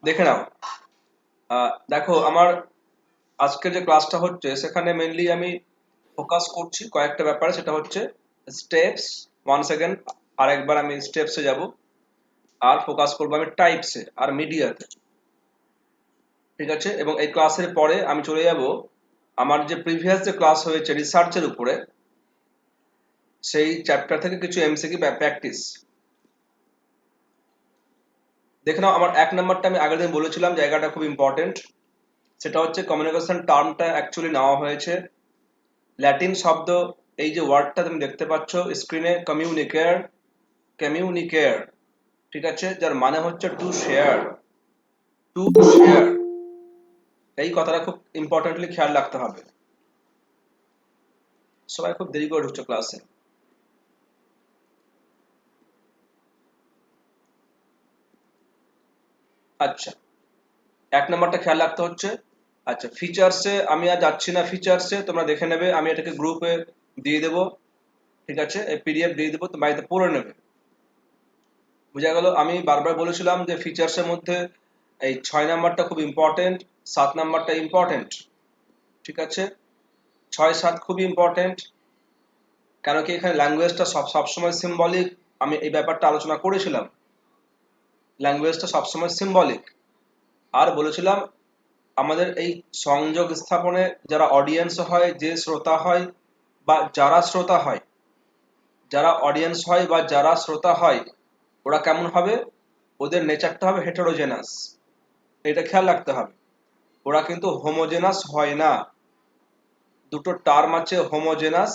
দেখে নাও। দেখো আমার আজকের যে ক্লাসটা হচ্ছে সেখানে মেনলি আমি ফোকাস করছি কয়েকটা ব্যাপারে, সেটা হচ্ছে স্টেপস। ওয়ান সেকেন্ড, আর একবার আমি স্টেপসে যাব, আর ফোকাস করবো আমি টাইপসে আর মিডিয়াতে। ঠিক আছে, এবং এই ক্লাসের পরে আমি চলে যাব আমার যে প্রিভিয়াস যে ক্লাস হয়েছে রিসার্চের উপরে, সেই চ্যাপ্টার থেকে কিছু এমসিকিউ প্র্যাকটিস। দেখে নাও, আমার 1 নম্বরটা আমি আগের দিন বলেছিলাম, জায়গাটা খুব ইম্পর্টেন্ট। সেটা হচ্ছে কমিউনিকেশন টার্মটা অ্যাকচুয়ালি নেওয়া হয়েছে ল্যাটিন শব্দ। এই যে ওয়ার্ডটা তুমি দেখতে পাচ্ছ স্ক্রিনে, কমিউনিকেয়ার, কমিউনিকেয়ার, ঠিক আছে, যার মানে হচ্ছে টু শেয়ার, টু শেয়ার। এই কথাটা খুব ইম্পর্টেন্টলি খেয়াল রাখতে হবে। সবাই খুব দেরি করে ঢুকছে ক্লাসে। আচ্ছা, 1 নম্বরটা খেয়াল রাখতে হচ্ছে। আচ্ছা, ফিচার্সে আমি আর যাচ্ছি না, ফিচার্সে তোমরা দেখে নেবে, আমি এটাকে গ্রুপে দিয়ে দেবো। ঠিক আছে, এই পিডিএফ দিয়ে দেবো, তো বাড়িতে পড়ে নেবে। বোঝা গেল? আমি বারবার বলেছিলাম যে ফিচার্সের মধ্যে এই 6 নম্বরটা খুব ইম্পর্টেন্ট, 7 নম্বরটা ইম্পর্টেন্ট। ঠিক আছে, 6, 7 খুবই ইম্পর্টেন্ট। কেন কি এখানে ল্যাঙ্গুয়েজটা সবসময় সিম্বলিক, আমি এই ব্যাপারটা আলোচনা করেছিলাম। ল্যাঙ্গুয়েজটা সবসময় সিম্বলিক। আর বলেছিলাম আমাদের এই সংযোগ স্থাপনে যারা অডিয়েন্স হয়, যে শ্রোতা হয় বা যারা শ্রোতা হয়, যারা অডিয়েন্স হয় বা যারা শ্রোতা হয়, ওরা কেমন হবে? ওদের নেচারটা হবে হেটেরোজেনাস। এটা খেয়াল রাখতে হবে। ওরা কিন্তু হোমোজেনাস হয় না। দুটো টার্ম আছে, হোমোজেনাস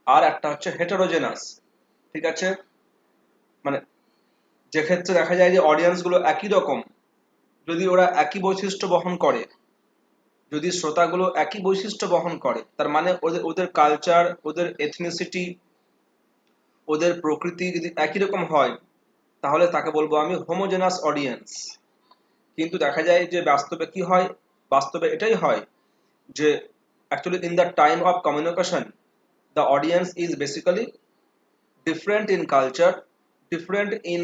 আর একটা হচ্ছে হেটেরোজেনাস। ঠিক আছে, মানে যে ক্ষেত্রে দেখা যায় যে অডিয়েন্স গুলো একই রকম, যদি ওরা একই বৈশিষ্ট্য বহন করে, যদি শ্রোতাগুলো একই বৈশিষ্ট্য বহন করে, তার মানে ওদের ওদের কালচার, ওদের এথনিসিটি, ওদের প্রকৃতি যদি একই রকম হয়, তাহলে তাকে বলবো আমি হোমোজেনাস অডিয়েন্স। কিন্তু দেখা যায় যে বাস্তবে কি হয়? বাস্তবে এটাই হয় যে actually in the time of communication the audience is basically different in culture, different in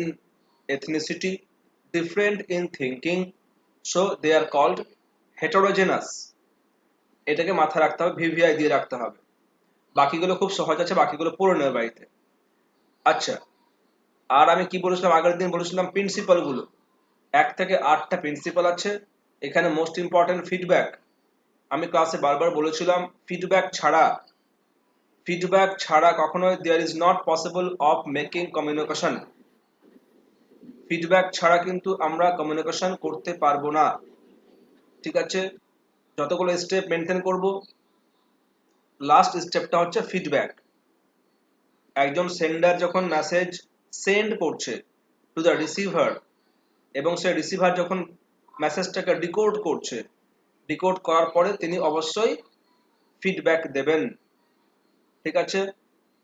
ethnicity, different in thinking, so they are called heterogeneous। এটাকে মাথায় রাখতে হবে, ভিভিআই দিয়ে রাখতে হবে। বাকিগুলো খুব সহজ আছে, বাকিগুলো পড়ে নেবে বাড়িতে। আচ্ছা, আর আমি কি বলেছিলাম আগের দিন? বলেছিলাম প্রিন্সিপাল গুলো, 1 থেকে 8টা প্রিন্সিপাল আছে। এখানে মোস্ট ইম্পর্টেন্ট ফিডব্যাক। আমি ক্লাসে বারবার বলেছিলাম ফিডব্যাক ছাড়া কখনোই there is not possible of making communication. Feedback ছাড়া কিন্তু আমরা কমিউনিকেশন করতে পারবো না। ঠিক আছে, যতগুলো স্টেপ মেনটেন করব, লাস্ট স্টেপটা হচ্ছে ফিডব্যাক। একজন সেন্ডার যখন মেসেজ সেন্ড করছে টু দ্য রিসিভার, এবং সে রিসিভার যখন মেসেজটাকে ডিকোড করছে, ডিকোড করার পরে তিনি অবশ্যই ফিডব্যাক দেবেন। ঠিক আছে,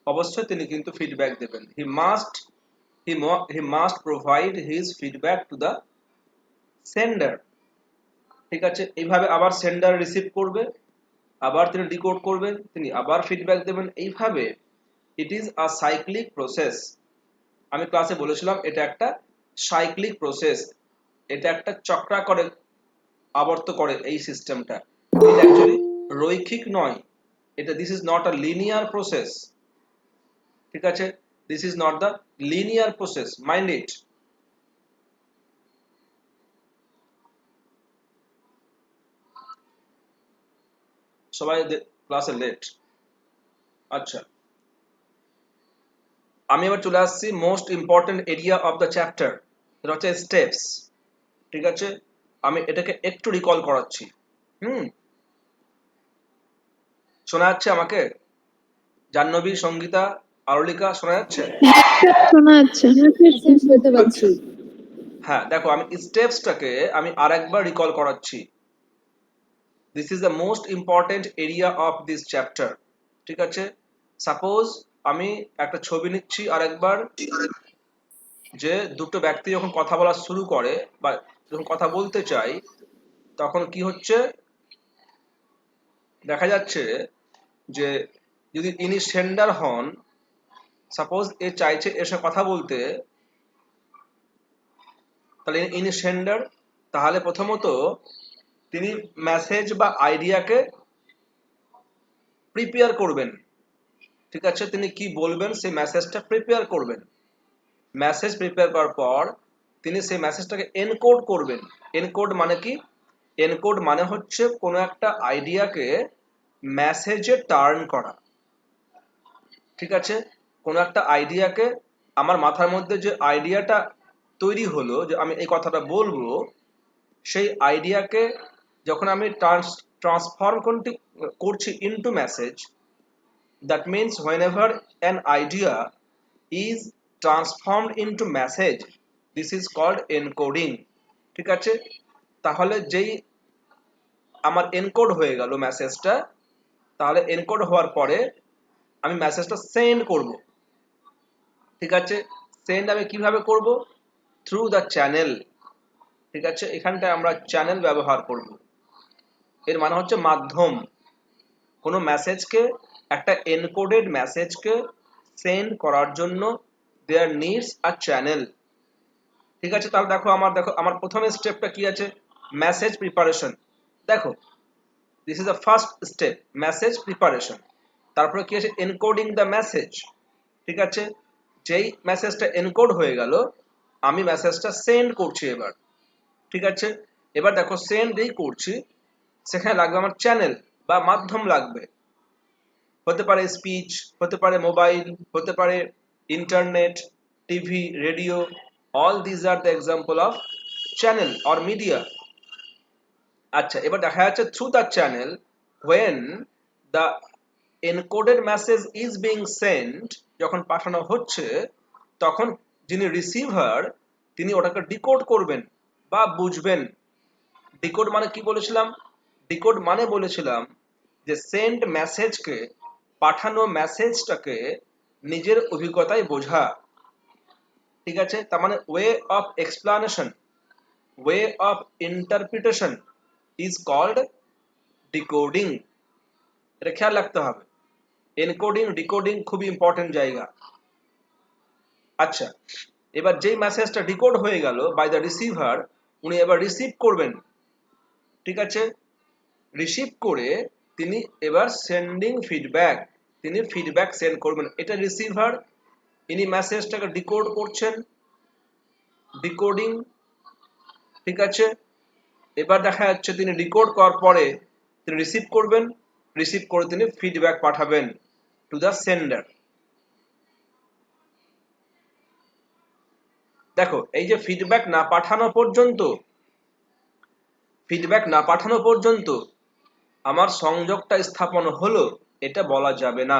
অবশ্যই তিনি কিন্তু ফিডব্যাক দেবেন। He must provide his feedback to the sender. ঠিক আছে, এইভাবে আবার সেন্ডার রিসিভ করবে, আবার তিনি ডিকোড করবেন, তিনি আবার ফিডব্যাক দেবেন। এইভাবে it is a cyclic process. আমি ক্লাসে বলেছিলাম এটা একটা সাইক্লিক প্রসেস, এটা একটা চক্রাকারে আবর্ত করে এই সিস্টেমটা। এটা অ্যাকচুয়ালি রৈখিক নয়। এটা this is not a linear process. ঠিক আছে, this is not the linear process, mind it. সবাই ক্লাসে লেট। আচ্ছা, আমি এবার চলে আসছি most important area of the chapter, এটা হচ্ছে স্টেপস। ঠিক আছে, আমি এটাকে একটু রিকল করাচ্ছি। হুম, শোনা যাচ্ছে আমাকে? জাহ্নবী, সঙ্গীতা, আরলিকা, শোনা যাচ্ছে? শোনা যাচ্ছে। স্যার শুনতে পাচ্ছি। হ্যাঁ, দেখো আমি স্টেপসটাকে আমি আরেকবার রিকল করাচ্ছি। This is the most important area of this chapter. ঠিক আছে, সাপোজ আমি একটা ছবি নিচ্ছি আরেকবার, যে দুটো ব্যক্তি যখন কথা বলা শুরু করে বা যখন কথা বলতে চাই, তখন কি হচ্ছে? দেখা যাচ্ছে যে যদি ইনি সেন্ডার হন, সাপোজ এ চাইছে এর সাথে কথা বলতে, তাহলে ইনি সেন্ডার, তাহলে প্রথমত তিনি মেসেজ বা আইডিয়াকে প্রিপেয়ার করবেন। ঠিক আছে, তিনি কি বলবেন সেই মেসেজটা প্রিপেয়ার করবেন। মেসেজ প্রিপেয়ার করার পর তিনি সেই মেসেজটাকে এনকোড করবেন। এনকোড মানে কি? এনকোড মানে হচ্ছে কোনো একটা আইডিয়াকে মেসেজে টার্ন করা। ঠিক আছে, কোনো একটা আইডিয়াকে, আমার মাথার মধ্যে যে আইডিয়াটা তৈরি হলো যে আমি এই কথাটা বলবো, সেই আইডিয়াকে যখন আমি ট্রান্সফর্ম করছি into message, that means whenever an idea is transformed into message, this is called encoding. ঠিক আছে, তাহলে যেই আমার এনকোড হয়ে গেল মেসেজটা, তাহলে এনকোড হওয়ার পরে আমি মেসেজটা সেন্ড করব। ঠিক আছে, সেন্ড আমি কিভাবে করব? Through the channel. ঠিক আছে, এখানটায় আমরা চ্যানেল ব্যবহার করব। এর মানে হচ্ছে মাধ্যম। কোনো মেসেজকে, একটা এনকোডেড মেসেজকে সেন্ড করার জন্য দেয়ার নিডস আ চ্যানেল। ঠিক আছে, তাহলে দেখো আমার প্রথম স্টেপটা কি আছে? Message preparation. দেখো, this is the first step, message preparation. তারপরে কি আছে? Encoding the message. ঠিক আছে, যেই মেসেজটা এনকোড হয়ে গেল, আমি মেসেজটা সেন্ড করছি এবার। ঠিক আছে, এবার দেখো সেন্ড যেই করছি, সেখানে লাগবে আমার চ্যানেল বা মাধ্যম লাগবে। হতে পারে স্পিচ, হতে পারে মোবাইল, হতে পারে internet, TV, radio. All these are the example of channel or media. আচ্ছা, এবার দেখা যাচ্ছে through the channel, when the encoded message is being sent, যখন পাঠানো হচ্ছে, তখন যিনি রিসিভার, তিনি ওটাকে ডিকোড করবেন বা বুঝবেন। ডিকোড মানে কি বলেছিলাম? ডিকোড মানে বলেছিলাম যে সেন্ড মেসেজকে, পাঠানো মেসেজটাকে নিজের অভিজ্ঞতায় বোঝা। ঠিক আছে, তার মানে way of explanation, way of interpretation is called decoding. এটা খেয়াল রাখতে হবে। এনকোডিং, ডিকোডিং খুবই ইম্পর্টেন্ট জায়গা। আচ্ছা, এবার যেই মেসেজটা ডিকোড হয়ে গেল বাই দ্য রিসিভার, উনি এবার রিসিভ করবেন। ঠিক আছে, রিসিভ করে তিনি এবার সেন্ডিং ফিডব্যাক, তিনি ফিডব্যাক সেন্ড করবেন। এটা রিসিভার, ইনি মেসেজটাকে ডিকোড করছেন, ডিকোডিং। ঠিক আছে, এবার দেখা যাচ্ছে তিনি ডিকোড করার পরে তিনি রিসিভ করবেন, রিসিভ করে তিনি ফিডব্যাক পাঠাবেন টু দ্য সেন্ডার। দেখো, এই যে ফিডব্যাক না পাঠানো পর্যন্ত, ফিডব্যাক না পাঠানো পর্যন্ত আমার সংযোগটা স্থাপন হলো এটা বলা যাবে না।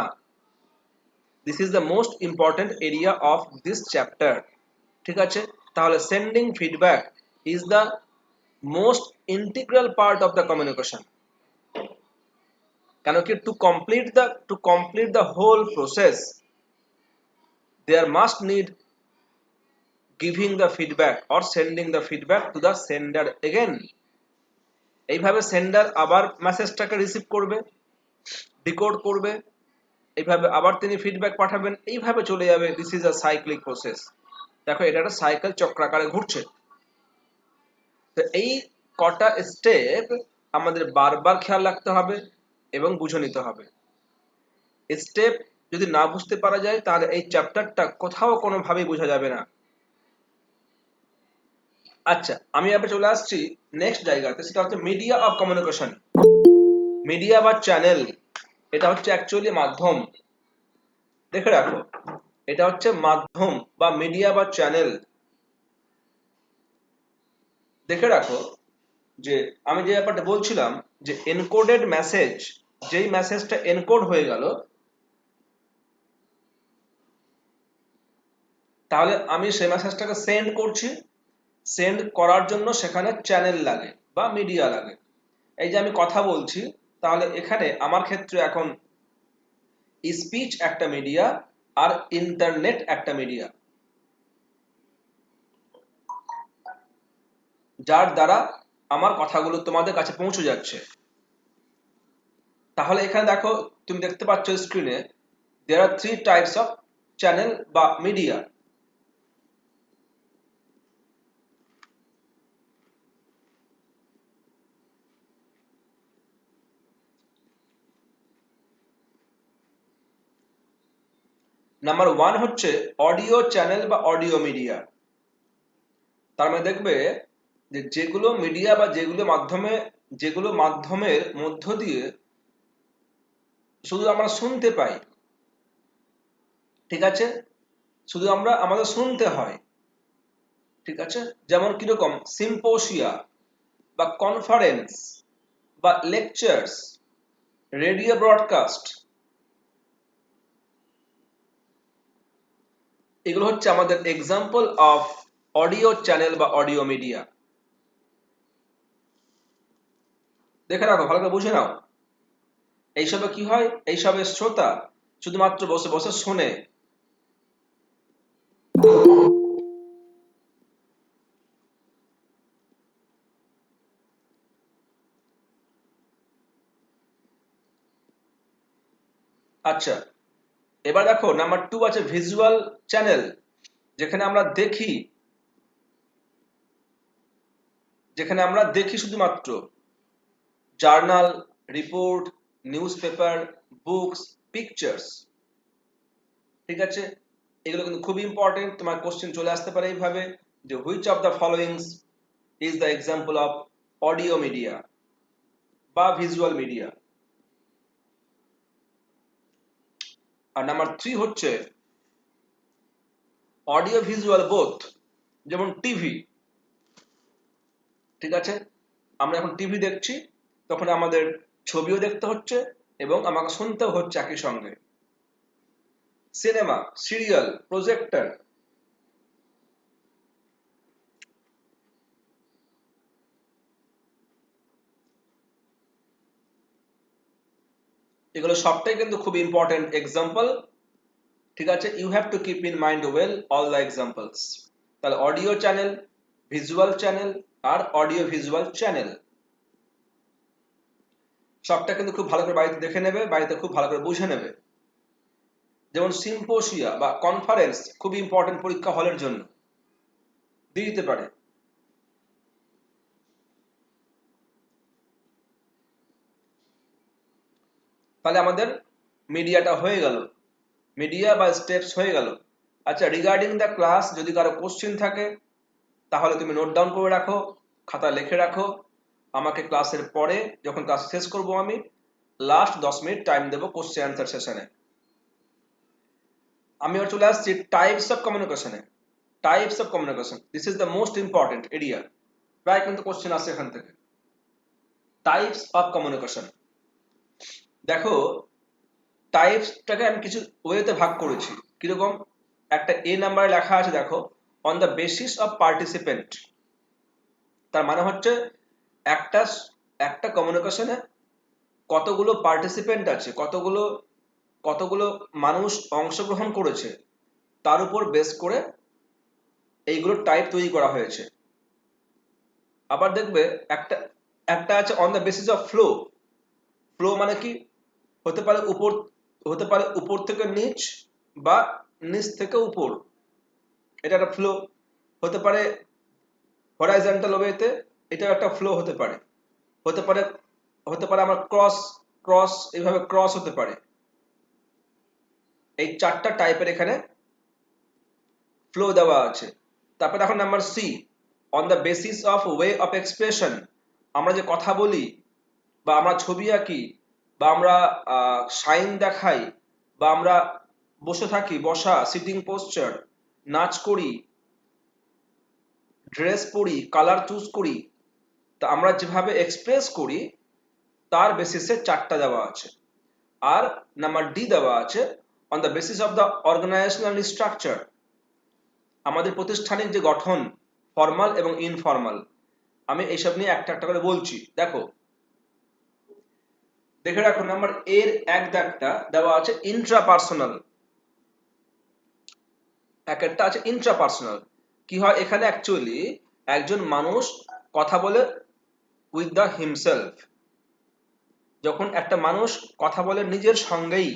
This is the most important area of this chapter. ঠিক আছে, তাহলে sending feedback is the most integral part of the communication. কেন কি? To complete the whole process, there must need giving the feedback or sending the feedback to the sender again. এইভাবে sender আবার মেসেজটাকে receive করবে, decode করবে, এইভাবে আবার তিনি feedback পাঠাবেন, এইভাবে চলে যাবে। This is a cyclic process. দেখো, এটা একটা সাইকেল চক্রাকারে ঘুরছে। তো এই কটা স্টেপ আমাদের বারবার খেয়াল রাখতে হবে এবং বুঝে নিতে হবে। স্টেপ যদি না বুঝতে পারা যায়, তাহলে এই চ্যাপ্টারটা কোথাও কোনোভাবেই বোঝা যাবে না। আচ্ছা, আমি এবার চলে আসছি নেক্সট জায়গাতে, সেটা হচ্ছে মিডিয়া অফ কমিউনিকেশন। মিডিয়া বা চ্যানেল, এটা হচ্ছে অ্যাকচুয়ালি মাধ্যম। দেখে রাখো, এটা হচ্ছে মাধ্যম বা মিডিয়া বা চ্যানেল। দেখে রাখো যে আমি যে ব্যাপারটা বলছিলাম, যে এনকোডেড মেসেজ, যেই মেসেজটা এনকোড হয়ে গেল, তাহলে আমি সেই মেসেজটাকে সেন্ড করছি। সেন্ড করার জন্য সেখানে চ্যানেল লাগে বা মিডিয়া লাগে। এই যে আমি কথা বলছি, তাহলে এখানে আমার ক্ষেত্রে এখন স্পিচ একটা মিডিয়া আর ইন্টারনেট একটা মিডিয়া, যার দ্বারা আমার কথাগুলো তোমাদের কাছে পৌঁছে যাচ্ছে। তাহলে এখানে দেখো, তুমি দেখতে পাচ্ছ স্ক্রিনে, দেয়ার আর 3 টাইপস অফ চ্যানেল বা মিডিয়া। নাম্বার 1 হচ্ছে অডিও চ্যানেল বা অডিও মিডিয়া। তার মানে দেখবে যে যেগুলো মিডিয়া বা যেগুলো মাধ্যমের মধ্য দিয়ে শুধু আমরা শুনতে পাই, ঠিক আছে, শুধু আমাদের শুনতে হয়, ঠিক আছে, যেমন কিরকম সিম্পোসিয়া বা কনফারেন্স বা লেকচার্স, রেডিও ব্রডকাস্ট, এগুলো হচ্ছে আমাদের এক্সাম্পল অফ অডিও চ্যানেল বা অডিও মিডিয়া। দেখে রাখো, ভালো করে বুঝে নাও। এইসবে কি হয়, এইসবের শ্রোতা শুধুমাত্র বসে বসে শোনে। আচ্ছা, এবার দেখো নাম্বার 2 আছে ভিজুয়াল চ্যানেল, যেখানে আমরা দেখি শুধুমাত্র journal, report, news paper, books, pictures, ঠিক আছে। এগুলো কিন্তু খুব ইম্পর্টেন্ট, তোমার কোশ্চেন চলে আসতে পারে এইভাবে যে which of the following is the example of audio media বা ভিজুয়াল মিডিয়া। আর নাম্বার 3 হচ্ছে অডিও ভিজুয়াল বোথ, যেমন টিভি, ঠিক আছে, আমরা এখন টিভি দেখছি, তখন আমাদের ছবিও দেখতে হচ্ছে এবং আমাকে শুনতেও হচ্ছে একই সঙ্গে। সিনেমা, সিরিয়াল, প্রজেক্টর, এগুলো সবটাই কিন্তু খুব ইম্পর্টেন্ট এক্সাম্পল, ঠিক আছে। You have to keep in mind well all the examples. তাহলে অডিও চ্যানেল, ভিজুয়াল চ্যানেল আর অডিও ভিজুয়াল চ্যানেল, সবটা কিন্তু খুব ভালো করে বাড়িতে দেখে নেবে, বাড়িতে খুব ভালো করে বুঝে নেবে। যেমন সিম্পোসিয়া বা কনফারেন্স খুব ইম্পর্টেন্ট পরীক্ষা হলের জন্য, দিয়ে দিতে পারে। তাহলে আমাদের মিডিয়াটা হয়ে গেল, মিডিয়া বা স্টেপস হয়ে গেল। আচ্ছা, রিগার্ডিং দ্য ক্লাস যদি কারো কোশ্চেন থাকে তাহলে তুমি নোট ডাউন করে রাখো, খাতায় লিখে রাখো। আমাকে ক্লাসের পরে যখন ক্লাস শেষ করব আমি লাস্ট 10 মিনিট টাইম দেবো কোশ্চেন অ্যান্সার সেশনে। আমি এবার চলে আসছি টাইপস অফ কমিউনিকেশনে। Types of communication, this is the most important area. প্রায় কিন্তু কোশ্চেন আসছে এখান থেকে। টাইপস অফ কমিউনিকেশন, দেখো টাইপসটাকে আমি কিছু ওয়েতে ভাগ করেছি। কিরকম, একটা এ নাম্বারে লেখা আছে দেখো, on the basis of participant. তার মানে হচ্ছে একটা একটা কমিউনিকেশনে কতগুলো পার্টিসিপেন্ট আছে, কতগুলো মানুষ অংশগ্রহণ করেছে, তার উপর বেস করে এইগুলো টাইপ তৈরি করা হয়েছে। আবার দেখবে একটা একটা আছে on the basis of flow. Flow মানে কি, হতে পারে উপর থেকে নিচ বা নিচ থেকে উপর, এটা একটা ফ্লো। হতে পারে হরাইজন্টাল ওয়েতে, এটা একটা ফ্লো হতে পারে। হতে পারে হতে পারে আমার ক্রস ক্রস এইভাবে ক্রস হতে পারে। এই 4টা টাইপের এখানে ফ্লো দেওয়া আছে। তারপর দেখো number C, on the basis of way of expression. আমরা যে কথা বলি বা আমরা ছবি আঁকি বা আমরা সাইন দেখাই বা আমরা বসে থাকি, বসা, সিটিং পোস্টার, নাচ করি, ড্রেস পরি, কালার চুজ করি, তা আমরা যেভাবে এক্সপ্রেস করি তার বেসিসে 4টা দেওয়া আছে। আর নাম্বার ডি দেওয়া আছে on the basis of the organisational structure. আমাদের প্রতিষ্ঠানিক যে গঠন, ফর্মাল এবং ইনফর্মাল, আমি এইসব নিয়ে একটা একটা করে বলছি। দেখে রাখো নাম্বার এর এক দাগটা দেওয়া আছে ইন্ট্রাপার্সোনাল, একটা আছে ইন্ট্রাপার্সোনাল। কি হয় এখানে, অ্যাকচুয়ালি একজন মানুষ কথা বলে উইথ দ্য হিমসেলফ। যখন একটা মানুষ কথা বলে নিজের সঙ্গেই,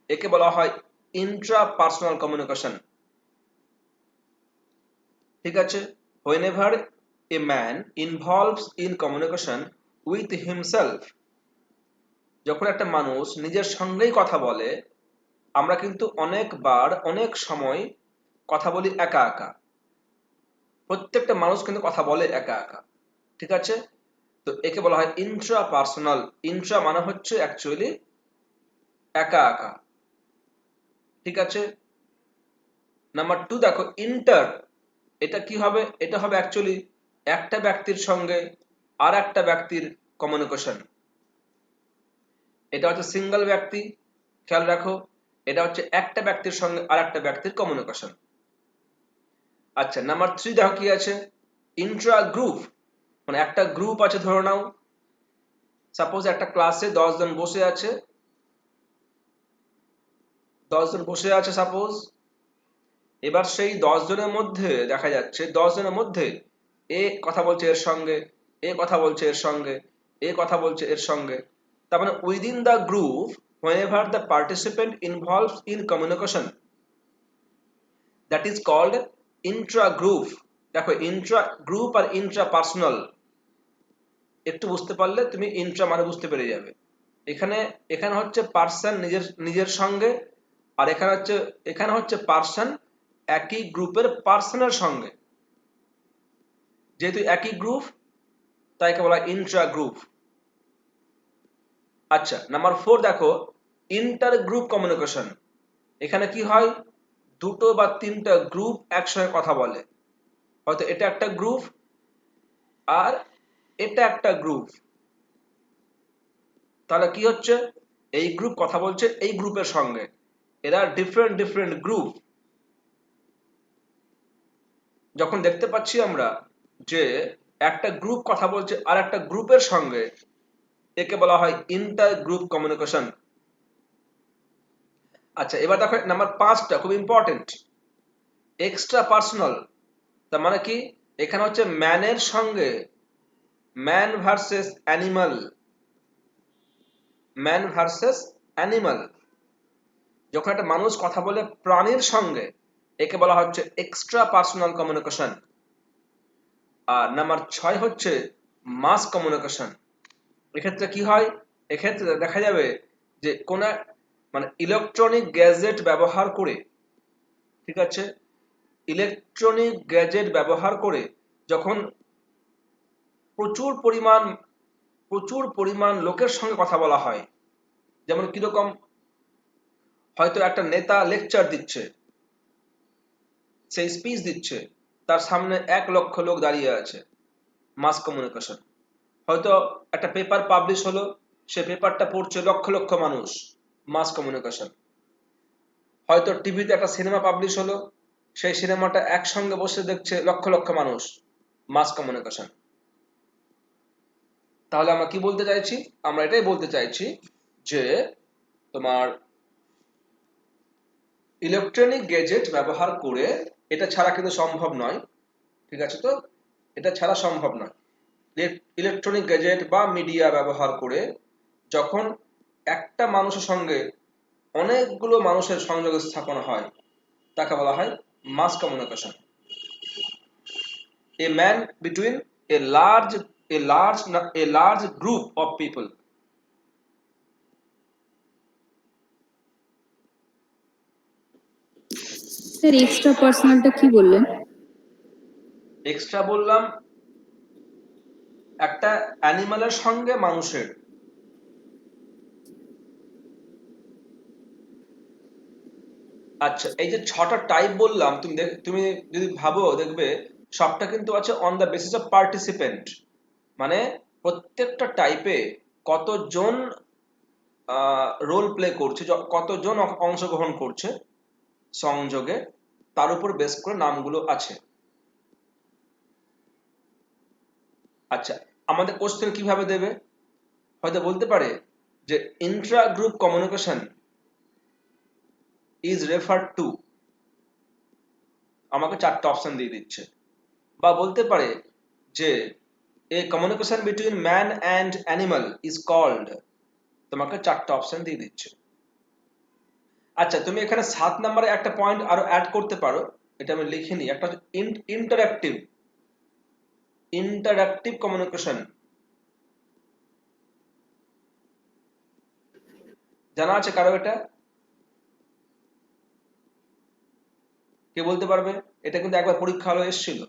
একে বলা হয় ইন্ট্রাপার্সোনাল কমিউনিকেশন, ঠিক আছে। whenever a man involves in communication with himself, যখন একটা মানুষ নিজের সঙ্গেই কথা বলে আমরা কিন্তু অনেকবার অনেক সময় কথা বলি একা একা, প্রত্যেকটা মানুষ কিন্তু কথা বলে একা একা, ঠিক আছে? তো একে বলা হয় ইন্ট্রা পার্সোনাল। ইন্ট্রা মানে হচ্ছে অ্যাকচুয়ালি একা একা, ঠিক আছে? নাম্বার 2 দেখো ইন্টার, এটা কি হবে? এটা হবে অ্যাকচুয়ালি একটা ব্যক্তির সঙ্গে আর একটা ব্যক্তির কমিউনিকেশন। এটা হচ্ছে সিঙ্গেল ব্যক্তি, খেয়াল রাখো, এটা হচ্ছে একটা ব্যক্তির সঙ্গে আর একটা ব্যক্তির কমিউনিকেশন। আচ্ছা, নাম্বার 3 দেখো কি আছে, ইন্ট্রা গ্রুপ, মানে একটা গ্রুপ আছে, ধরে নাও সাপোজ একটা ক্লাসে 10 জন বসে আছে, 10 জন বসে আছে সাপোজ। এবার সেই 10 জনের মধ্যে দেখা যাচ্ছে 10 জনের মধ্যে এ কথা বলছে এর সঙ্গে, এ কথা বলছে এর সঙ্গে, এ কথা বলছে এর সঙ্গে। তার মানে within the group whenever the participant involved in communication, that is called intra group। দেখো ইন্ট্রা গ্রুপ আর ইন্ট্রা পার্সোনাল একটু বুঝতে পারলে তুমি ইন্ট্রা মানে বুঝতে পেরে যাবে। এখানে এখানে হচ্ছে পার্সন নিজের নিজের সঙ্গে, আর এখানে হচ্ছে পার্সন একই গ্রুপের পার্সনের সঙ্গে। যেহেতু একই গ্রুপ তাই কে বলা হয় ইন্ট্রা গ্রুপ। আচ্ছা, নাম্বার 4 দেখো ইন্টার গ্রুপ কমিউনিকেশন। এখানে কি হয়, দুটো বা তিনটা গ্রুপ একসঙ্গে কথা বলে, হয়তো এটা একটা গ্রুপ আর এটা একটা গ্রুপ। তাহলে কি হচ্ছে, এই গ্রুপ কথা বলছে এই গ্রুপের সঙ্গে, এরা ডিফারেন্ট ডিফারেন্ট গ্রুপ। যখন দেখতে পাচ্ছি আমরা যে একটা গ্রুপ কথা বলছে আর একটা গ্রুপের সঙ্গে, একে বলা হয় ইন্টার গ্রুপ কমিউনিকেশন। আচ্ছা, এবার দেখো নাম্বার 5টা খুব ইম্পর্টেন্ট, এক্সট্রা পার্সোনাল। তার মানে কি, এখানে হচ্ছে ম্যানের সঙ্গে man versus animal, man versus animal. যখন একটা মানুষ কথা বলে প্রাণীর সঙ্গে, একে বলা হচ্ছে এক্সট্রা পার্সোনাল কমিউনিকেশন। আর নাম্বার 6 হচ্ছে মাস কমিউনিকেশন। এক্ষেত্রে কি হয়, এক্ষেত্রে দেখা যাবে যে কোন মানে ইলেকট্রনিক গ্যাজেট ব্যবহার করে, ঠিক আছে, ইলেকট্রনিক গ্যাজেট ব্যবহার করে যখন প্রচুর পরিমাণ প্রচুর পরিমাণ লোকের সঙ্গে কথা বলা হয়, যেমন কিরকম, হয়তো একটা নেতা লেকচার দিচ্ছে, সেই স্পিচ দিচ্ছে, তার সামনে 1 লক্ষ লোক দাঁড়িয়ে আছে, মাস কমিউনিকেশন। হয়তো একটা পেপার পাবলিশ হলো, সে পেপারটা পড়ছে লক্ষ লক্ষ মানুষ, মাস কমিউনিকেশন। হয়তো টিভিতে একটা সিনেমা পাবলিশ হলো, সেই সিনেমাটা একসঙ্গে বসে দেখছে লক্ষ লক্ষ মানুষ, মাস কমিউনিকেশন। তাহলে আমরা কি বলতে চাইছি, আমরা এটাই বলতে চাইছি যে তোমার ইলেকট্রনিক গ্যাজেট ব্যবহার করে, এটা ছাড়া কিন্তু সম্ভব নয়, ঠিক আছে? তো এটা ছাড়া সম্ভব নয়, ইলেকট্রনিক গ্যাজেট বা মিডিয়া ব্যবহার করে যখন একটা মানুষের সঙ্গে অনেকগুলো মানুষের সংযোগ স্থাপন হয়, তাকে বলা হয় mass communication. A man between a large group of people। Sir extra পার্সোনালটা কি বললেন? এক্সট্রা বললাম একটা অ্যানিমালের সঙ্গে মানুষের। আচ্ছা, এই যে 6টা টাইপ বললাম, তুমি যদি ভাবো দেখবে সবটা কিন্তু আছে on the basis of participant. মানে প্রত্যেকটা টাইপে কতজন রোল প্লে করছে, কতজন অংশগ্রহণ করছে সংযোগে, তার উপর বেস করে নামগুলো আছে। আচ্ছা, আমাদের কোশ্চেন কিভাবে দেবে, হয়তো বলতে পারে যে intra group communication is refer to, আমাকে 4টা অপশন দিয়ে দিচ্ছে। বা বলতে পারে যে a communication between man and animal is called, তোমাকে 4টা অপশন দিয়ে দিচ্ছে। আচ্ছা, তুমি এখানে 7 নম্বরে একটা পয়েন্ট আরো অ্যাড করতে পারো, এটা আমি লিখে নিই। একটা ইন্টারঅ্যাক্টিভ, ইন্টারঅ্যাক্টিভ কমিউনিকেশন, জানা আছে কারো এটা? কে বলতে পারবে? এটা কিন্তু একবার পরীক্ষা হলে এসেছিল।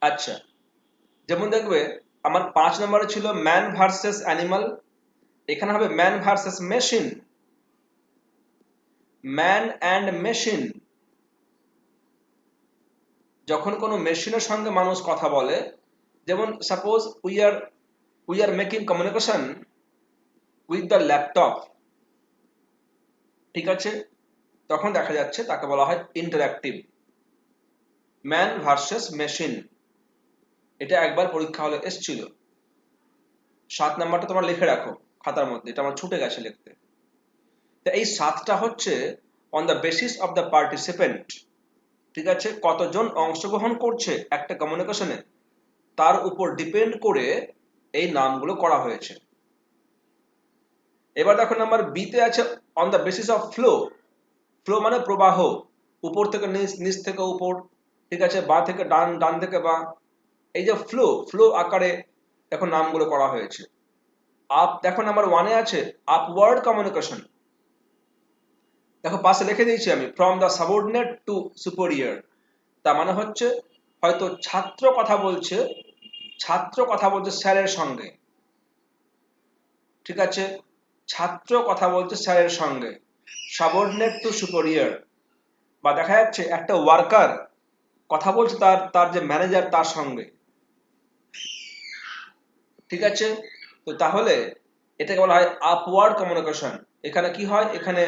আচ্ছা, যেমন দেখবে আমার 5 নম্বরে ছিল ম্যান ভার্সেস অ্যানিমাল, এখানে হবে man versus machine, man and machine. যখন কোনো মেশিনের সঙ্গে মানুষ কথা বলে, যেমন suppose we are making communication with the laptop, ঠিক আছে, তখন দেখা যাচ্ছে তাকে বলা হয় ইন্টারঅ্যাক্টিভ, ম্যান ভার্সেস মেশিন। এটা একবার পরীক্ষা হলে এসছিল। 7 নাম্বারটা তোমরা লিখে রাখো খাতার মধ্যে, এটা আমার ছুটে গেছে লিখতে। তো এই 7টা হচ্ছে on the basis of the participant, ঠিক আছে, কতজন অংশগ্রহণ করছে একটা কমিউনিকেশনে তার উপর ডিপেন্ড করে এই নামগুলো করা হয়েছে। এবার দেখো নাম্বার বিতে আছে on the basis of flow. Flow মানে প্রবাহ, উপর থেকে নিচ, নিচ থেকে উপর, ঠিক আছে, বাঁ থেকে ডান, ডান থেকে বাঁ। এই যে ফ্লো, ফ্লো আকারে দেখো নামগুলো করা হয়েছে। আপ দেখো নাম্বার 1-এ আছে আপওয়ার্ড কমিউনিকেশন। দেখো পাশে লিখে দিয়েছি আমি from the subordinate two superior. তার মানে হচ্ছে হয়তো ছাত্র কথা বলছে স্যারের সঙ্গে, ঠিক আছে, ছাত্র কথা বলছে স্যারের সঙ্গে, সাবঅর্ডিনেট টু সুপিরিয়র। বা দেখা যাচ্ছে একটা ওয়ার্কার কথা বলছে তার তার যে ম্যানেজার তার সঙ্গে, ঠিক আছে। তো তাহলে এটাকে বলা হয় আপওয়ার্ড কমিউনিকেশন। এখানে কি হয়, এখানে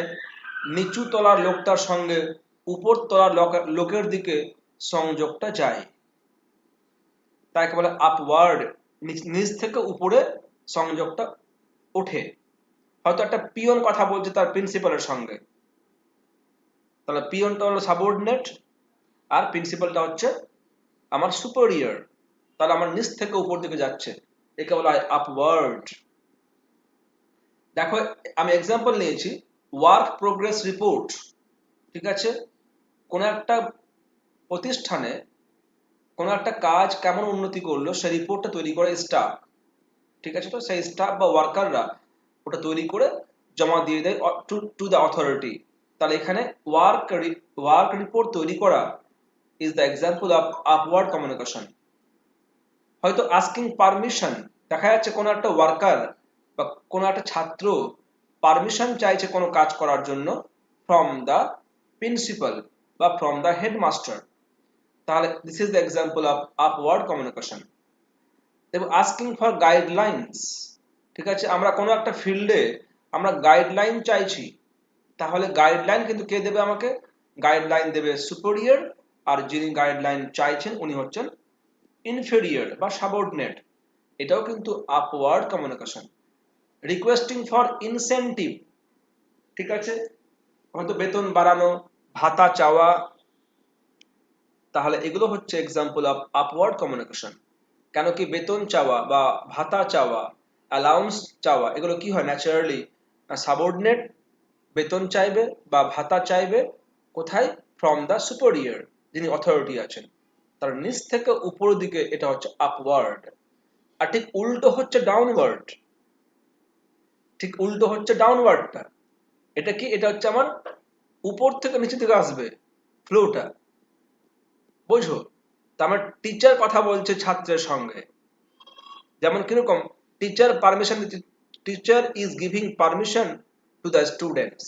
নিচু তলার লোকটার সঙ্গে উপর তলার লোকের দিকে সংযোগটা যায়, তাকে বলে আপওয়ার্ড, নিচ থেকে উপরে সংযোগটা ওঠে। হয়তো একটা পিয়ন কথা বলছে তার প্রিন্সিপালের সঙ্গে, তাহলে পিয়নটা হলো সাবঅর্ডিনেট আর প্রিন্সিপালটা হচ্ছে আমার সুপিরিয়র, তাহলে আমার নিচ থেকে উপর দিকে যাচ্ছে, একে বলা হয় আপওয়ার্ড। দেখো আমি এক্সাম্পল নিয়েছি ওয়ার্ক প্রোগ্রেস রিপোর্ট, ঠিক আছে, কোন একটা প্রতিষ্ঠানে কোন একটা কাজ কেমন উন্নতি করলো সেই রিপোর্টটা তৈরি করে স্টাফ, ঠিক আছে, তো সেই স্টাফ বা ওয়ার্কাররা ওটা তৈরি করে জমা দিয়ে দেয় টু দ্য অথরিটি। তাহলে এখানে ওয়ার্ক রিপোর্ট তৈরি করা is the example of upward communication. হয়তো আস্কিং পারমিশন, দেখা যাচ্ছে কোনো একটা ওয়ার্কার বা কোনো একটা ছাত্র পারমিশন চাইছে কোনো কাজ করার জন্য ফ্রম দ্য প্রিন্সিপাল বা ফ্রম দ্য হেডমাস্টার, তাহলে this is the example of upward communication. এবং আস্কিং ফর গাইডলাইন্স, ঠিক আছে, আমরা কোনো একটা ফিল্ডে আমরা গাইডলাইন চাইছি, তাহলে গাইডলাইন কিন্তু কে দেবে আমাকে? গাইডলাইন দেবে সুপিরিয়র, আর যিনি গাইডলাইন চাইছেন উনি হচ্ছেন ইনফেরিয়র বা সাবঅর্ডিনেট। এটাও কিন্তু upward communication. Requesting for incentive, ঠিক আছে, হয়তো বেতন বাড়ানো, ভাতা চাওয়া, তাহলে এগুলো হচ্ছে এক্সাম্পল অফ আপওয়ার্ড কমিউনিকেশন। কেন কি বেতন চাওয়া বা ভাতা চাওয়া, অ্যালাউন্স চাওয়া, এগুলো কি হয় ন্যাচারালি সাবঅর্ডিনেট বেতন চাইবে বা ভাতা চাইবে কোথায়? ফ্রম দ্য সুপিরিয়র, যিনি অথরিটি আছেন, তার নিচ থেকে উপরের দিকে, এটা হচ্ছে আপওয়ার্ড। আর ঠিক উল্টো হচ্ছে ডাউনওয়ার্ড, ঠিক উল্টো হচ্ছে ডাউনওয়ার্ডটা। এটা কি? এটা হচ্ছে আমার উপর থেকে নিচে দিকে আসবে ফ্লোটা, বোঝো? তার মানে টিচার কথা বলছে ছাত্রের সঙ্গে, যেমন কিরকম টিচার পারমিশন দিচ্ছে, teacher is giving permission to the students.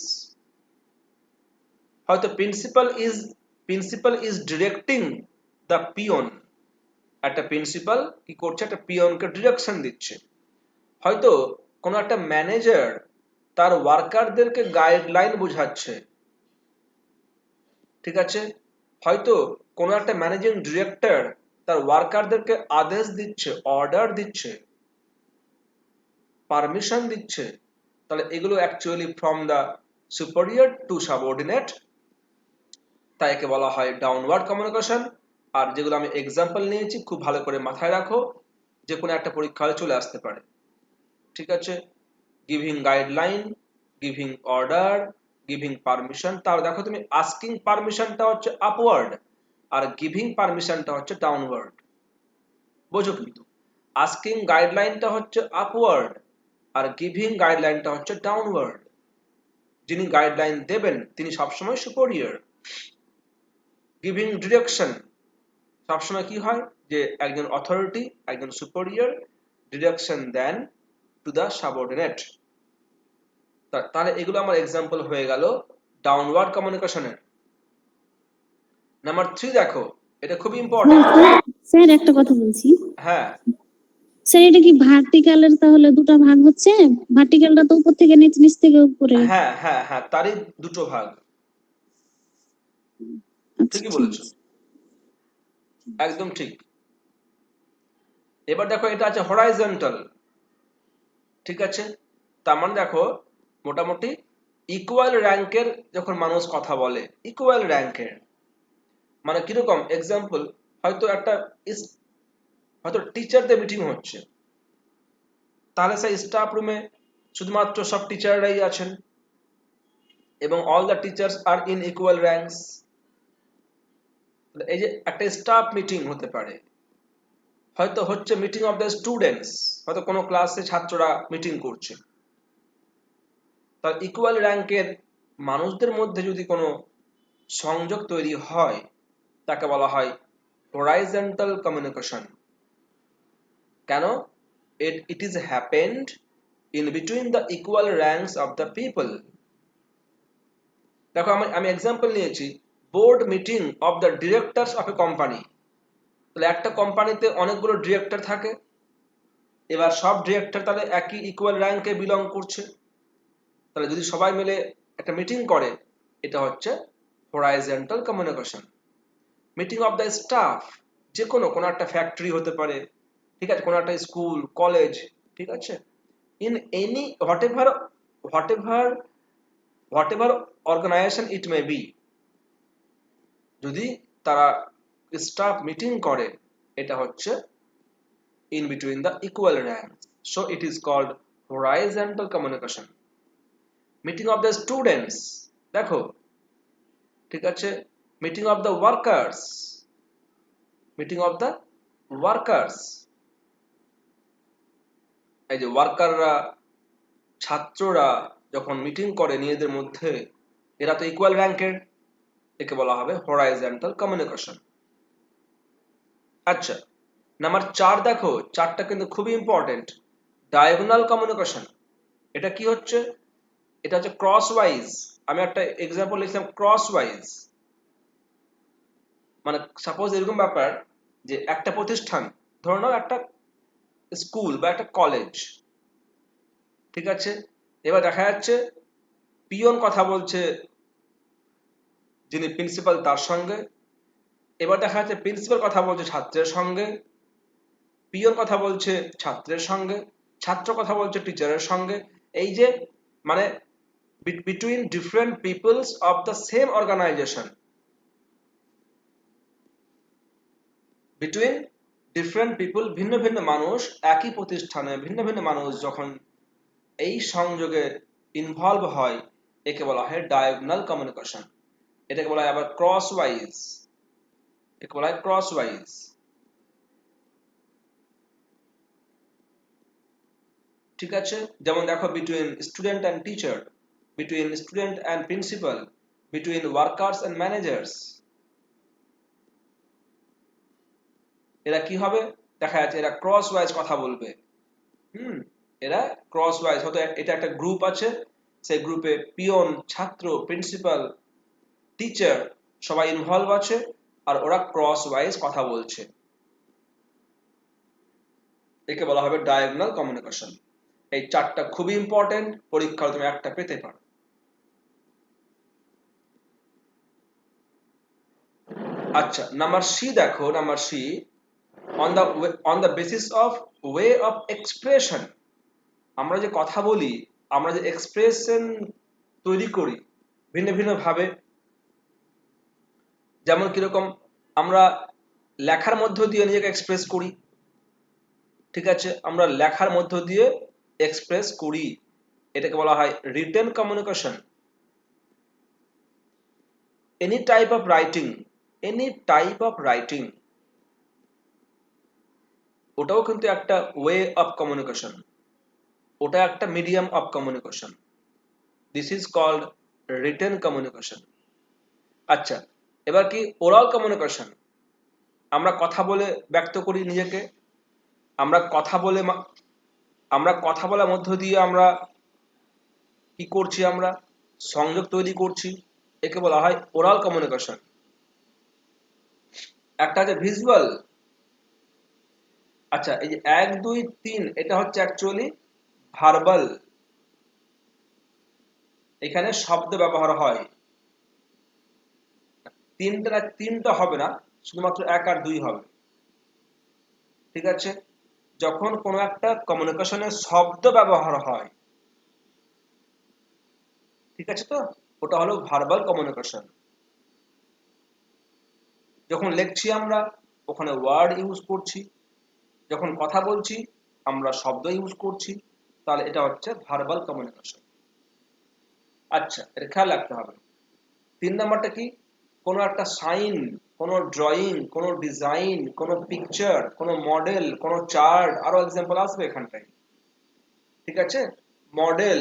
হয়তো principal is directing the peon, একটা প্রিন্সিপাল কি করছে, একটা পিয়নকে ডিরেকশন দিচ্ছে। হয়তো কোনো একটা ম্যানেজার তার ওয়ার্কারদেরকে গাইডলাইন বোঝাচ্ছে, ঠিক আছে, হয়তো কোনো একটা ম্যানেজিং ডিরেক্টর তার ওয়ার্কারদেরকে আদেশ দিচ্ছে, অর্ডার দিচ্ছে, পারমিশন দিচ্ছে। তাহলে এগুলো actually from the superior two subordinate, তাই একে বলা হয় ডাউনওয়ার্ড কমিউনিকেশন। আর যেগুলো আমি এক্সাম্পল নিয়েছি খুব ভালো করে মাথায় রাখো, যে কোনো একটা পরীক্ষায় চলে আসতে পারে, ঠিক আছে। Giving guideline, giving order, giving permission. তাহলে দেখো তুমি আস্কিং পারমিশনটা হচ্ছে আপওয়ার্ড আর গিভিং পারমিশনটা হচ্ছে ডাউনওয়ার্ড, বোঝো? কিন্তু আস্কিং গাইডলাইনটা হচ্ছে আপওয়ার্ড আর গিভিং গাইডলাইনটা হচ্ছে ডাউনওয়ার্ড। যিনি গাইডলাইন দেবেন তিনি সবসময় সুপেরিয়র। গিভিং ডিরেকশন সবসময় কি হয় যে একজন অথরিটি, একজন সুপেরিয়র ডিরেকশন দেন টু দ্য সাবঅর্ডিনেট। তাহলে এগুলো আমার এক্সাম্পল হয়ে গেল ডাউনওয়ার্ড কমিউনিকেশনের। নাম্বার 3 দেখো, এটা খুব ইম্পর্টেন্ট। স্যার একটা কথা বলছি। হ্যাঁ স্যার এটা কি ভার্টিক্যালের তাহলে দুটো ভাগ হচ্ছে? ভার্টিক্যালটা তো উপর থেকে নিচ, নিচ থেকে উপরে। হ্যাঁ হ্যাঁ হ্যাঁ, তারই দুটো ভাগ, আচ্ছা ঠিকই ঠিক বলেছো, আছে। একদম ঠিক। এবার দেখো এটা আছে হরাইজন্টাল, ঠিক আছে। তার মানে দেখো মোটামুটি ইকুয়াল র্যাঙ্কের যখন মানুষ কথা বলে, ইকুয়াল র্যাঙ্কের মানে কিরকম এক্সাম্পল, হয়তো একটা হয়তো টিচারদের মিটিং হচ্ছে, তাহলে সেই স্টাফ রুমে শুধুমাত্র সব টিচাররাই আছেন এবং all the teachers are in equal ranks. এই যে একটা স্টাফ মিটিং হতে পারে, হয়তো হচ্ছে মিটিং অফ দ্য স্টুডেন্টস, হয়তো কোনো ক্লাসে ছাত্ররা মিটিং করছে, তার ইকুয়াল র্যাঙ্কের মানুষদের মধ্যে যদি কোনো সংযোগ তৈরি হয় তাকে বলা হয় হরাইজন্টাল কমিউনিকেশন। কেন? it is happened in between the equal ranks of the people. দেখো আমি এক্সাম্পল নিয়েছি board meeting of the directors of a company. তাহলে একটা কোম্পানিতে অনেকগুলো ডিরেক্টর থাকে, এবার সব ডিরেক্টর তাহলে একই ইকুয়াল র্যাঙ্কে বিলং করছে, তাহলে যদি সবাই মিলে একটা মিটিং করে এটা হচ্ছে horizontal communication. Meeting of the staff, যে কোনো একটা ফ্যাক্টরি হতে পারে, ঠিক আছে, কোনো একটা স্কুল কলেজ, ঠিক আছে, in any whatever organisation it may be, যদি তারা স্টাফ মিটিং করে এটা হচ্ছে in between the equal rank, so it is called horizontal communication. Meeting of the students দেখো, ঠিক আছে, meeting of the workers, meeting of the workers, এই যে ওয়ার্কাররা, ছাত্ররা যখন মিটিং করে নিজেদের মধ্যে, এরা তো ইকুয়াল র্যাঙ্কের, একে বলা হবে হরাইজন্টাল কমিউনিকেশন। আচ্ছা, নাম্বার 4 দেখো, 4টা কিন্তু খুবই ইম্পর্টেন্ট, ডায়াগোনাল কমিউনিকেশন। এটা কি হচ্ছে? এটা হচ্ছে ক্রস ওয়াইজ। আমি একটা এক্সাম্পল লিখলাম ক্রস ওয়াইজ, মানে সাপোজ এরকম ব্যাপার যে একটা প্রতিষ্ঠান, ধরে নাও একটা স্কুল বা একটা কলেজ, ঠিক আছে, এবার দেখা যাচ্ছে পিয়ন কথা বলছে যিনি প্রিন্সিপাল তার সঙ্গে, এবার দেখা যাচ্ছে প্রিন্সিপাল কথা বলছে ছাত্রের সঙ্গে, পিয়ন কথা বলছে ছাত্রের সঙ্গে, ছাত্র কথা বলছে টিচারের সঙ্গে। এই যে মানে between different peoples of the same organisation, between different people, ভিন্ন ভিন্ন মানুষ একই প্রতিষ্ঠানে, ভিন্ন ভিন্ন মানুষ যখন এই সংযোগে ইনভলভ হয় একে বলা হয় ডায়াগোনাল কমিউনিকেশন। এটাকে বলা হয় আবার ক্রস ওয়াইজ, একে বলা হয় ক্রস ওয়াইজ। ঠিক আছে, যেমন দেখো between student and teacher, between student and principal, between workers and managers, এরা কি হবে? দেখা যাচ্ছে এরা ক্রস ওয়াইজ কথা বলবে। এরা ক্রস ওয়াইজ, হয়তো এটা একটা গ্রুপ আছে, সেই গ্রুপে পিয়ন, ছাত্র, প্রিন্সিপাল, টিচার সবাই ইনভলভ আছে, আর ওরা ক্রস ওয়াইজ কথা বলছে, একে বলা হবে ডায়াগোনাল কমিউনিকেশন। এই 4টা খুবই ইম্পর্টেন্ট, পরীক্ষায় তুমি একটা পেতে পারো। আচ্ছা, নাম্বার সি দেখো, number C, on the basis of way of expression. আমরা যে কথা বলি, আমরা যে এক্সপ্রেশন তৈরি করি ভিন্ন ভিন্ন ভাবে, যেমন কিরকম আমরা লেখার মধ্য দিয়ে নিজেকে এক্সপ্রেস করি, ঠিক আছে, আমরা লেখার মধ্য দিয়ে এক্সপ্রেস করি, এটাকে বলা হয় written communication. Any type of writing, any type of writing, ওটাও কিন্তু একটা ওয়ে অফ কমিউনিকেশন, ওটা একটা medium of communication. This is called written communication. আচ্ছা, এবার কি ওরাল কমিউনিকেশন? আমরা কথা বলে ব্যক্ত করি নিজেকে, আমরা কথা বলে আমরা কথা বলার মধ্য দিয়ে আমরা কি করছি, আমরা সংযোগ তৈরি করছি, একে বলা হয় ওরাল কমিউনিকেশন। একটা আছে ভিজুয়াল। আচ্ছা, এই যে 1 2 3 এটা হচ্ছে অ্যাকচুয়ালি ভার্বাল, এখানে শব্দ ব্যবহার হয়। তিনটা হবে না, শুধুমাত্র 1 আর 2 হবে। ঠিক আছে, যখন কোনো একটা কমিউনিকেশনে শব্দ ব্যবহার হয়, ঠিক আছে, তো ওটা হলো ভার্বাল কমিউনিকেশন। যখন লিখছি আমরা, ওখানে ওয়ার্ড ইউজ করছি, যখন কথা বলছি আমরা শব্দ ইউজ করছি, তাহলে এটা হচ্ছে ভার্বাল কমিউনিকেশন। আচ্ছা, এটা খেয়াল রাখতে হবে। 3 নাম্বারটা কি? কোনো একটা সাইন, কোনো ড্রয়িং, কোনো ডিজাইন, কোনো পিকচার, কোনো মডেল, কোনো চার্ট, আরো এক্সাম্পল আসবে এখানটায়। ঠিক আছে, মডেল,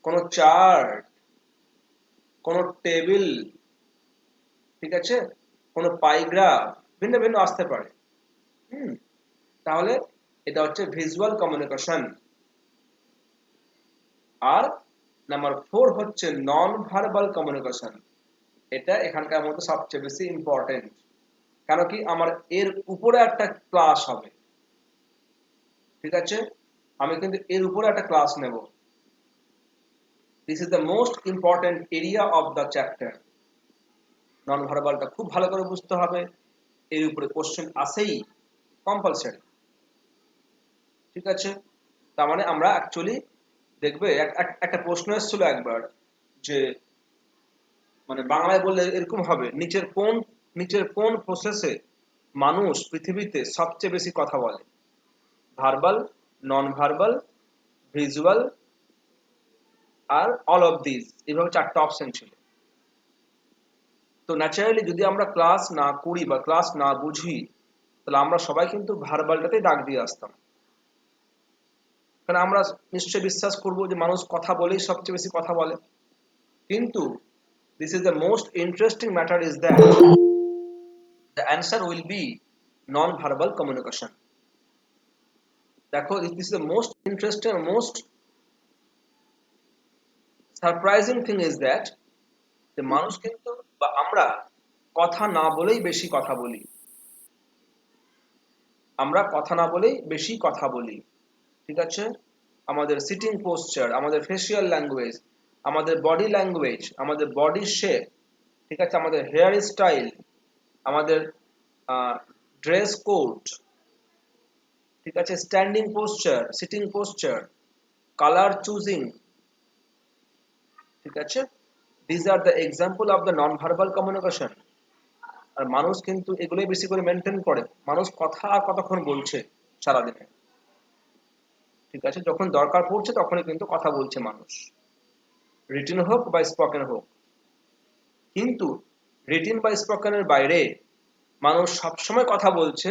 কোনো চার্ট, কোনো টেবিল, ঠিক আছে, কোনো পাইগ্রাফ, ভিন্ন ভিন্ন আসতে পারে। তাহলে এটা হচ্ছে ভিজুয়াল কমিউনিকেশন। আর নাম্বার 4 হচ্ছে নন ভার্বাল কমিউনিকেশন। এটা এখানকার মধ্যে সবচেয়ে বেশি ইম্পর্টেন্ট, কেন কি আমার এর উপরে একটা ক্লাস হবে। ঠিক আছে, আমি কিন্তু এর উপরে একটা ক্লাস নেব। This is the most important area of the chapter. Non ভার্বালটা খুব ভালো করে বুঝতে হবে, এর উপরে কোশ্চেন আসেই কম্পালসারি। ঠিক আছে, তার মানে আমরা অ্যাকচুয়ালি দেখবে একটা প্রশ্ন এসেছিল একবার, যে মানে বাংলায় বললে এরকম হবে, নিচের কোন প্রসেসে মানুষ পৃথিবীতে সবচেয়ে বেশি কথা বলে? ভার্বাল, নন ভার্বাল, ভিজুয়াল আর অল অফ দিস, এইভাবে 4টা অপশন ছিল। তো ন্যাচারালি যদি আমরা ক্লাস না করি বা ক্লাস না বুঝি, তাহলে আমরা সবাই কিন্তু ভার্বালটাতেই দাগ দিয়ে আসতাম। কারণ আমরা নিশ্চয়ই বিশ্বাস করবো যে মানুষ কথা বলেই সবচেয়ে বেশি কথা বলে। কিন্তু this is the most interesting matter is that the answer will be non-verbal communication. দেখো, this is the most interesting, most surprising thing is that যে মানুষ কিন্তু বা আমরা কথা না বলেই বেশি কথা বলি। আমরা কথা না বলেই বেশি কথা বলি। ঠিক আছে, আমাদের সিটিং পোস্চার, আমাদের ফেসিয়াল ল্যাঙ্গুয়েজ, আমাদের বডি ল্যাঙ্গুয়েজ, আমাদের বডি শেপ, ঠিক আছে, আমাদের হেয়ার স্টাইল, আমাদের ড্রেস কোড, ঠিক আছে, standing posture, sitting posture, colour choosing, ঠিক আছে, this are the example of the non verbal communication. আর মানুষ কিন্তু এগুলোই বেশি করে মেনটেন করে। মানুষ কথা আর কতক্ষণ বলছে সারাদিনে? ঠিক আছে, যখন দরকার পড়ছে তখনই কিন্তু কথা বলছে মানুষ, রিটেন হোক বা স্পোকেন হোক। কিন্তু রিটেন বা স্পোকেনের বাইরে মানুষ সবসময় কথা বলছে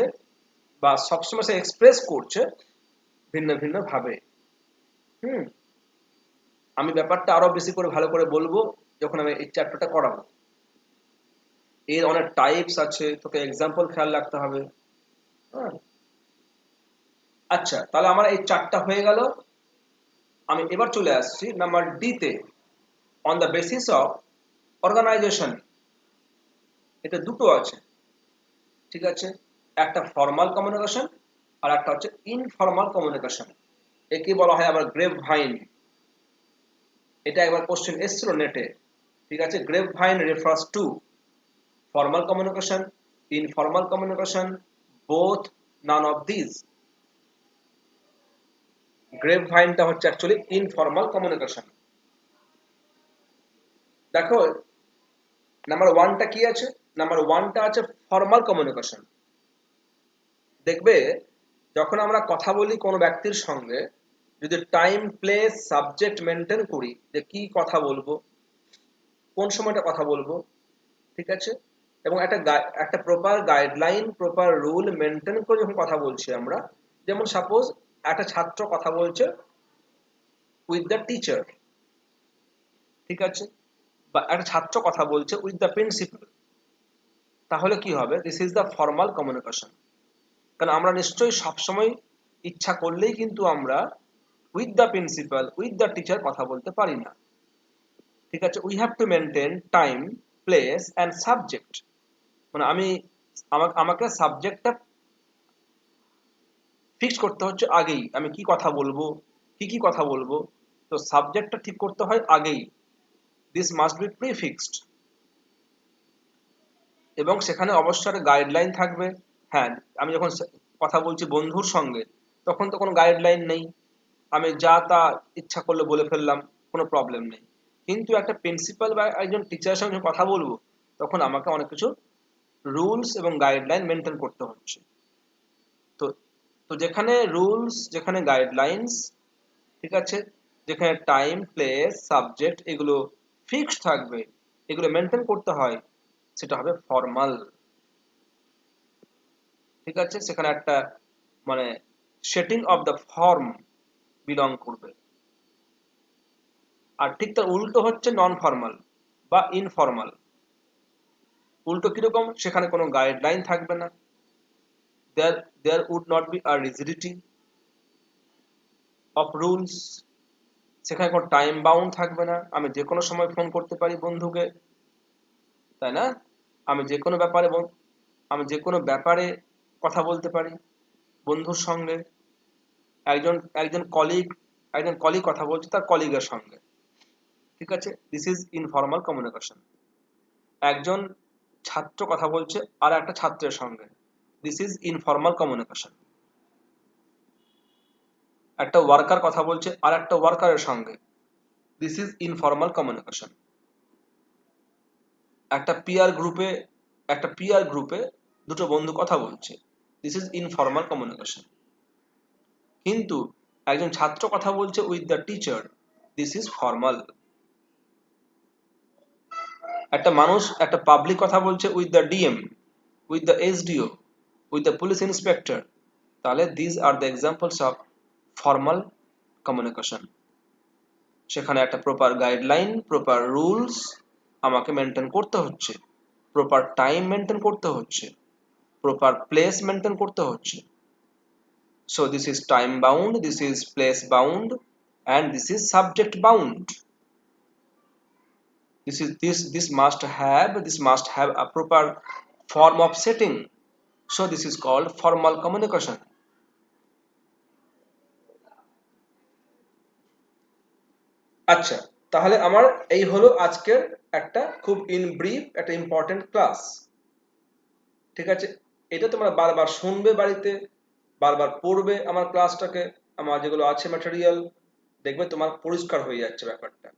বা সবসময় সে এক্সপ্রেস করছে ভিন্ন ভিন্ন ভাবে। আমি ব্যাপারটা আরো বেশি করে ভালো করে বলবো যখন আমি এই চ্যাপ্টারটা করাবো। এর অনেক টাইপস আছে, তোকে এক্সাম্পল খেয়াল রাখতে হবে। আচ্ছা, তাহলে আমার এই 4টা হয়ে গেল। আমি এবার চলে আসছি নাম্বার ডি তে, on the basis of organisation. এটা দুটো আছে, ঠিক আছে, একটা ফর্মাল কমিউনিকেশন আর একটা হচ্ছে ইনফর্মাল কমিউনিকেশন। একে বলা হয় আবার গ্রেপ ভাইন। এটা একবার কোশ্চেন এসেছিল নেটে। ঠিক আছে, grape vine refers to formal communication, informal communication, both, none of these. গ্রেপভাইনটা হচ্ছে অ্যাকচুয়ালি ইনফর্মাল কমিউনিকেশন। দেখো, নাম্বার 1টা কি আছে? নাম্বার 1টা আছে ফর্মাল কমিউনিকেশন। দেখবে, যখন আমরা কথা বলি কোনো ব্যক্তির সঙ্গে, যদি টাইম, প্লেস, সাবজেক্ট মেনটেন করি যে কি কথা বলবো, কোন সময়টা কথা বলবো, ঠিক আছে, এবং একটা proper guideline, proper rule maintain করে যখন কথা বলছি আমরা, যেমন সাপোজ একটা ছাত্র কথা বলছে উইথ দ্য টিচার, ঠিক আছে, বা একটা ছাত্র কথা বলছে উইথ দ্য প্রিন্সিপাল, তাহলে কি হবে? This is the formal communication. কারণ আমরা নিশ্চয়ই সবসময় ইচ্ছা করলেই কিন্তু আমরা with the principal, with the teacher কথা বলতে পারি না। ঠিক আছে, we have to maintain time, place and subject. মানে আমাকে সাবজেক্টটা ফিক্স করতে হচ্ছে আগেই, আমি কি কথা বলবো, কি কথা বলবো। তো সাবজেক্টটা ঠিক করতে হয় আগেই, this must be pre fixed. এবং সেখানে অবশ্যই একটা গাইডলাইন থাকবে। হ্যাঁ, আমি যখন কথা বলছি বন্ধুর সঙ্গে, তখন তো কোনো গাইডলাইন নেই, আমি যা তা ইচ্ছা করলে বলে ফেললাম, কোনো প্রবলেম নেই। কিন্তু একটা প্রিন্সিপাল বা একজন টিচারের সঙ্গে যখন কথা বলবো, তখন আমাকে অনেক কিছু রুলস এবং গাইডলাইন মেনটেন করতে হচ্ছে। তো তো যেখানে রুলস, যেখানে গাইডলাইন্স, ঠিক আছে, যেখানে টাইম, প্লেস, সাবজেক্ট এগুলো ফিক্সড থাকবে, এগুলো মেনটেন করতে হয়, সেটা হবে ফর্মাল। ঠিক আছে, সেখানে একটা মানে setting of the form belong করবে। আর ঠিক তার উল্টো হচ্ছে নন ফর্মাল বা ইনফর্মাল। উল্টো কিরকম? সেখানে কোনো গাইডলাইন থাকবে না, there would not be a rigidity of rules, সেখানে কোনো টাইম বাউন্ড থাকবে না, আমি যে কোনো সময় ফোন করতে পারি বন্ধুকে, তাই না? আমি যে কোনো ব্যাপারে আমি যে কোনো ব্যাপারে কথা বলতে পারি বন্ধুর সঙ্গে। একজন একজন কলিগ একজন কলিগ কথা বলছে তার কলিগের সঙ্গে। ঠিক আছে, দিস ইজ ইনফর্মাল কমিউনিকেশন। একজন ছাত্র কথা বলছে আর একটা ছাত্রের সঙ্গে, দিস ইজ ইনফর্মাল কমিউনিকেশন। একটা ওয়ার্কার কথা বলছে আর একটা ওয়ার্কারের সঙ্গে, দিস ইজ ইনফর্মাল কমিউনিকেশন। একটা পিয়ার গ্রুপে দুটো বন্ধু কথা বলছে, দিস ইজ ইনফর্মাল কমিউনিকেশন। কিন্তু একজন ছাত্র কথা বলছে with the teacher, this is formal. একটা পাবলিক কথা বলছে with the DM, with the SDO, with the police inspector, তাহলে these are the examples of formal communication. সেখানে একটা প্রপার গাইডলাইন, প্রপার রুলস আমাকে মেনটেন করতে হচ্ছে, প্রপার টাইম মেনটেন করতে হচ্ছে, প্রপার প্লেস মেনটেন করতে হচ্ছে। So this is time bound, this is place bound, and this is subject bound. This must have a proper form of setting. So this is called formal communication. আচ্ছা, তাহলে আমার এই হলো আজকের একটা খুব ইন ব্রিফ একটা ইম্পর্টেন্ট ক্লাস। ঠিক আছে, এটা তোমরা বারবার শুনবে বাড়িতে, বারবার পড়বে আমার ক্লাসটাকে, আমার যেগুলো আছে ম্যাটেরিয়াল, দেখবে তোমার পরিষ্কার হয়ে যাচ্ছে ব্যাপারটা।